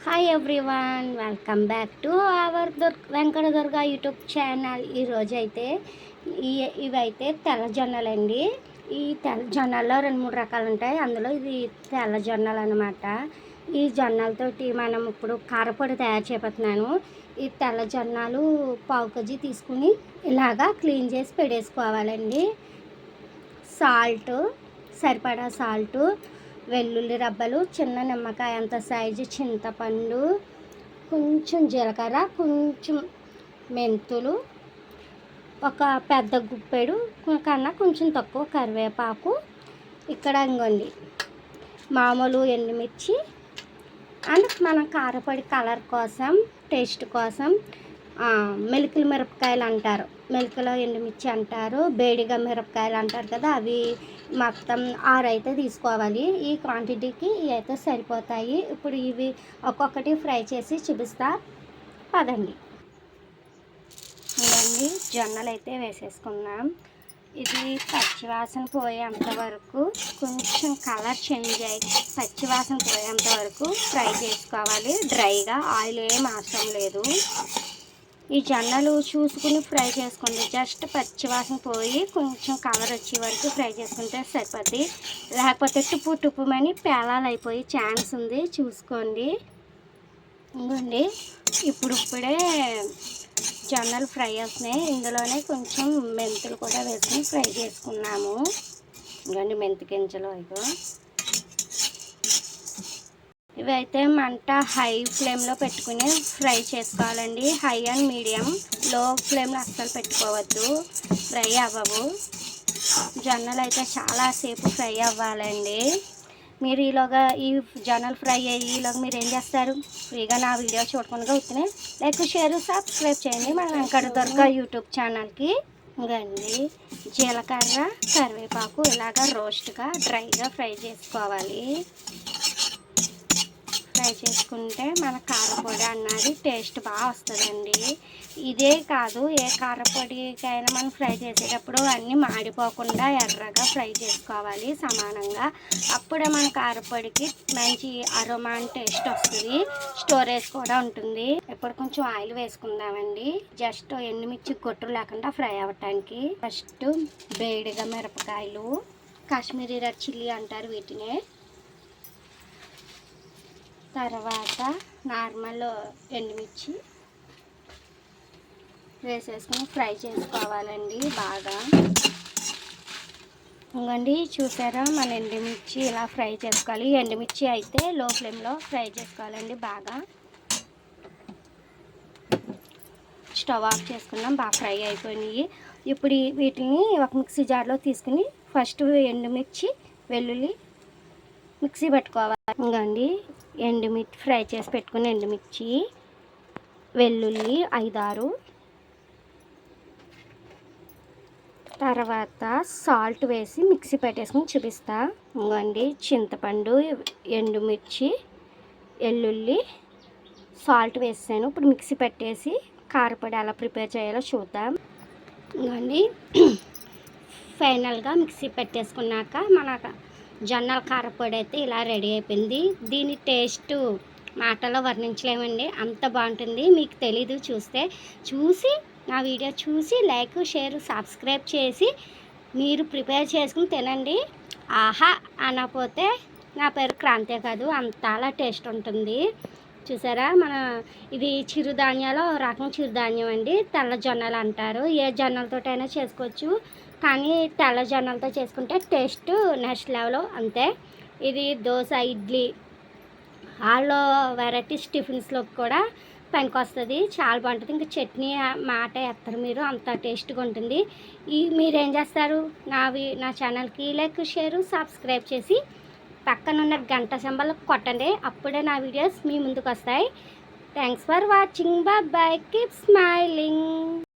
Hi everyone, welcome back to our Venkata Durga YouTube channel. ఈరోజు అయితే ఇవైతే తెల్ల జొన్నలండి. ఈ తెల్ల జొన్నల్లో 2-3 రకాలు ఉంటాయి. అందులో ఇది తెల్ల జొన్నలు అనమాట. ఈ జొన్నలతోటి మనం ఇప్పుడు కారపొడి తయారు చేయబోతున్నాను. ఈ తెల్ల జొన్నలు 1/4 కేజీ తీసుకుని ఇలాగా క్లీన్ చేసి పెట్టేసుకోవాలండి. సాల్ట్, సరిపడా సాల్టు, వెల్లుల్లి రబ్బలు, చిన్న నిమ్మకాయ అంత సైజు చింతపండు, కొంచెం జీలకర్ర, కొంచెం మెంతులు, ఒక పెద్ద గుప్పెడు కన్నా కొంచెం తక్కువ కరివేపాకు, ఇక్కడ ఇంకోండి మామూలు ఎండుమిర్చి అండ్ మన కారపొడి కలర్ కోసం, టేస్ట్ కోసం మెలికల మిరపకాయలు అంటారు, మెలికల ఎండుమిర్చి అంటారు, బేడిగా మిరపకాయలు అంటారు కదా, అవి మొత్తం 6 అయితే తీసుకోవాలి. ఈ క్వాంటిటీకి ఇవి అయితే సరిపోతాయి. ఇప్పుడు ఇవి ఒక్కొక్కటి ఫ్రై చేసి చూపిస్తా పదండి. ఇవన్నీ జొన్నలు అయితే వేసేసుకుందాం. ఇది పచ్చివాసన పోయేంత వరకు, కొంచెం కలర్ చేంజ్ అయ్యి పచ్చివాసన పోయేంత వరకు ఫ్రై చేసుకోవాలి. డ్రైగా, ఆయిల్ ఏం అవసరం లేదు. ఈ జొన్నలు చూసుకుని ఫ్రై చేసుకోండి. జస్ట్ పచ్చివాసన పోయి కొంచెం కలర్ వచ్చే వరకు ఫ్రై చేసుకుంటే సరిపోద్ది. లేకపోతే టుప్పుమని పేలాలు అయిపోయి ఛాన్స్ ఉంది, చూసుకోండి. ఇంకోండి ఇప్పుడే జొన్నలు ఫ్రై అవుతున్నాయి. ఇందులోనే కొంచెం మెంతులు కూడా వేసుకుని ఫ్రై చేసుకున్నాము. ఇంకోండి మెంతి గింజలు ఇగో. ఇవైతే మంట హై ఫ్లేమ్లో పెట్టుకుని ఫ్రై చేసుకోవాలండి. హై అండ్ మీడియం, లో ఫ్లేమ్లో అస్సలు పెట్టుకోవద్దు, ఫ్రై అవ్వవు. జొన్నలు అయితే చాలాసేపు ఫ్రై అవ్వాలండి. మీరు ఈలోగా ఈ జొన్నలు ఫ్రై ఈలోగా మీరు ఏం చేస్తారు? ఫ్రీగా నా వీడియో చూడకుండా అవుతున్నాయి లైక్, షేర్, సబ్స్క్రైబ్ చేయండి మన వెంకట దుర్గా యూట్యూబ్ ఛానల్కి. ఇంకండి జీలకర్ర, కరివేపాకు ఇలాగా రోస్ట్గా డ్రైగా ఫ్రై చేసుకోవాలి. ఫ్రై చేసుకుంటే మన కారపొడి అన్నది టేస్ట్ బాగా వస్తుందండి. ఇదే కాదు, ఏ కారపొడికైనా మనం ఫ్రై చేసేటప్పుడు అన్నీ మాడిపోకుండా ఎర్రగా ఫ్రై చేసుకోవాలి సమానంగా. అప్పుడే మన కారపొడికి మంచి అరోమా అండ్ టేస్ట్ వస్తుంది. స్టోరేజ్ కూడా ఉంటుంది. ఇప్పుడు కొంచెం ఆయిల్ వేసుకుందామండి. జస్ట్ ఎండుమిర్చి గొట్టు లేకుండా ఫ్రై అవ్వటానికి. ఫస్ట్ బేడిగా మిరపకాయలు, కాశ్మీరీ రెడ్ చిల్లీ అంటారు వీటినే. తర్వాత నార్మల్ ఎండుమిర్చి వేసేసుకొని ఫ్రై చేసుకోవాలండి బాగా. ఇంకండి చూసారా, మన ఎండుమిర్చి ఇలా ఫ్రై చేసుకోవాలి. ఎండుమిర్చి అయితే లో ఫ్లేమ్లో ఫ్రై చేసుకోవాలండి బాగా. స్టవ్ ఆఫ్ చేసుకున్నాం, బాగా ఫ్రై అయిపోయినాయి. ఇప్పుడు వీటిని ఒక మిక్సీ జార్లో తీసుకుని ఫస్ట్ ఎండుమిర్చి, వెల్లుల్లి మిక్సీ పెట్టుకోవాలి. ఇంకండి ఎండుమిర్చి ఫ్రై చేసి పెట్టుకుని ఎండుమిర్చి, వెల్లుల్లి 5-6, తర్వాత సాల్ట్ వేసి మిక్సీ పెట్టేసుకుని చూపిస్తా. ఇంకండి చింతపండు, ఎండుమిర్చి, వెల్లుల్లి, సాల్ట్ వేసాను. ఇప్పుడు మిక్సీ పెట్టేసి కారపొడి ఎలా ప్రిపేర్ చేయాలో చూద్దాం. ఇంకండి ఫైనల్గా మిక్సీ పెట్టేసుకున్నాక మన జొన్నల కారపొడి అయితే ఇలా రెడీ అయిపోయింది. దీని టేస్ట్ మాటలో వర్ణించలేమండి, అంత బాగుంటుంది. మీకు తెలీదు, చూసి నా వీడియో చూసి లైక్, షేర్, సబ్స్క్రైబ్ చేసి మీరు ప్రిపేర్ చేసుకుని తినండి. ఆహా అనకపోతే నా పేరు క్రాంతే కాదు, అంతలా టేస్ట్ ఉంటుంది. చూసారా, ఇది చిరుధాన్యాలు రకం చిరుధాన్యం అండి. తెల్ల జొన్నలు అంటారు. ఏ జొన్నలతోటైనా చేసుకోవచ్చు, కానీ తెల్ల జొన్నలతో చేసుకుంటే టేస్ట్ నెక్స్ట్ లెవెల్ అంతే. ఇది దోశ, ఇడ్లీ, ఆల్లో వెరైటీస్ టిఫిన్స్లోకి కూడా పనికొస్తుంది, చాలా బాగుంటుంది. ఇంకా చట్నీ మాట ఎత్తరు మీరు, అంత టేస్ట్గా ఉంటుంది. మీరేం చేస్తారు? నా ఛానల్కి లైక్, షేర్, సబ్స్క్రైబ్ చేసి పక్కనున్న గంట సింబల్ కొట్టండి. అప్పుడే నా వీడియోస్ మీ ముందుకు వస్తాయి. Thanks for watching. Bye, keep smiling.